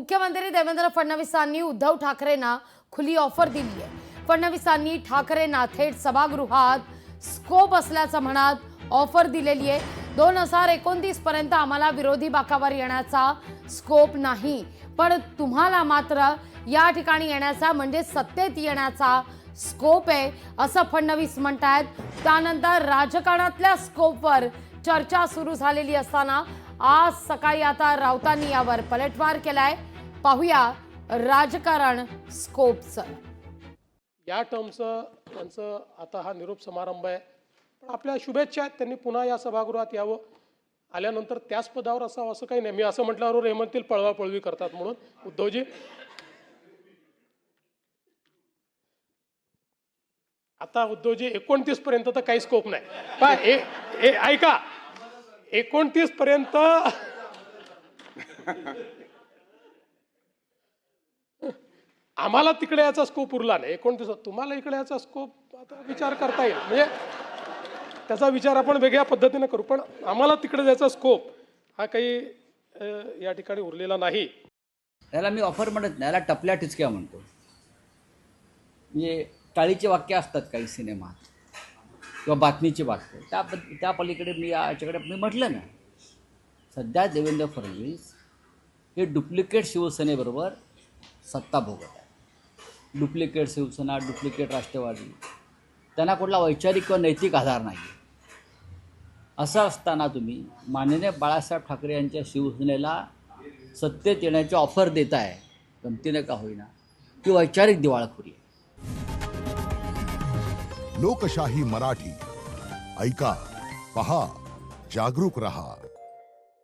मुख्यमंत्री देवेंद्र फडणवीसांनी उद्धव ठाकरेंना खुली ऑफर दिली आहे। फडणवीसांनी ठाकरेंना थेट सभागृहात स्कोप असल्याचं म्हणत ऑफर दिलेली आहे। 2029 पर्यंत आम्हाला विरोधी बाकावर येण्याचा स्कोप नाही, पण तुम्हाला मात्र या ठिकाणी येण्याचा म्हणजे सत्तेत येण्याचा स्कोप आहे असं फडणवीस म्हणतात। त्यानंतर राजकारणातल्या स्कोपवर चर्चा सुरू झालेली असताना आज सकाळी आता राऊतांनी यावर पलटवार केलाय। पाहूया राजकारण स्कोपचं। या टर्मचं त्यांचं आता हा निरोप समारंभ आहे, पण आपल्या शुभेच्छा आहेत। त्यांनी पुन्हा या सभागृहात यावं, आल्यानंतर त्याच पदावर असावं असं काही नाही। मी असं म्हटल्यावर हे म्हणतील पळवापळवी करतात म्हणून। उद्धवजी आता उद्धवजी 29 पर्यंत तर काही स्कोप नाही, पण ऐका 29 पर्यंत आम्हाला तिकडे याचा स्कोप उरला नाही। 29 तुम्हाला इकडे याचा स्कोप आता विचार करता येईल, म्हणजे त्याचा विचार आपण वेगळ्या पद्धतीने करू, पण आम्हाला तिकडे जायचा स्कोप हा काही या ठिकाणी उरलेला नाही। त्याला मी ऑफर म्हणत नाही, याला टपल्या टिचक्या म्हणतो। म्हणजे टाळीचे वाक्य असतात काही सिनेमात किंवा बातमीची वाक्य, त्या पलीकडे मी याच्याकडे मी म्हटलं ना, सध्या देवेंद्र फडणवीस हे डुप्लिकेट शिवसेनेबरोबर सत्ता भोगत आहे। डुप्लिकेट शिवसेना, डुप्लिकेट राष्ट्रवादी, त्यांना कुठला वैचारिक किंवा नैतिक आधार नाही। असं असताना तुम्ही माननीय बाळासाहेब ठाकरे यांच्या शिवसेनेला सत्तेत येण्याची ऑफर देताय, गमतीने का होईना, ती वैचारिक दिवाळखोरी आहे। लोकशाही मराठी ऐका, पहा, जागरूक रहा।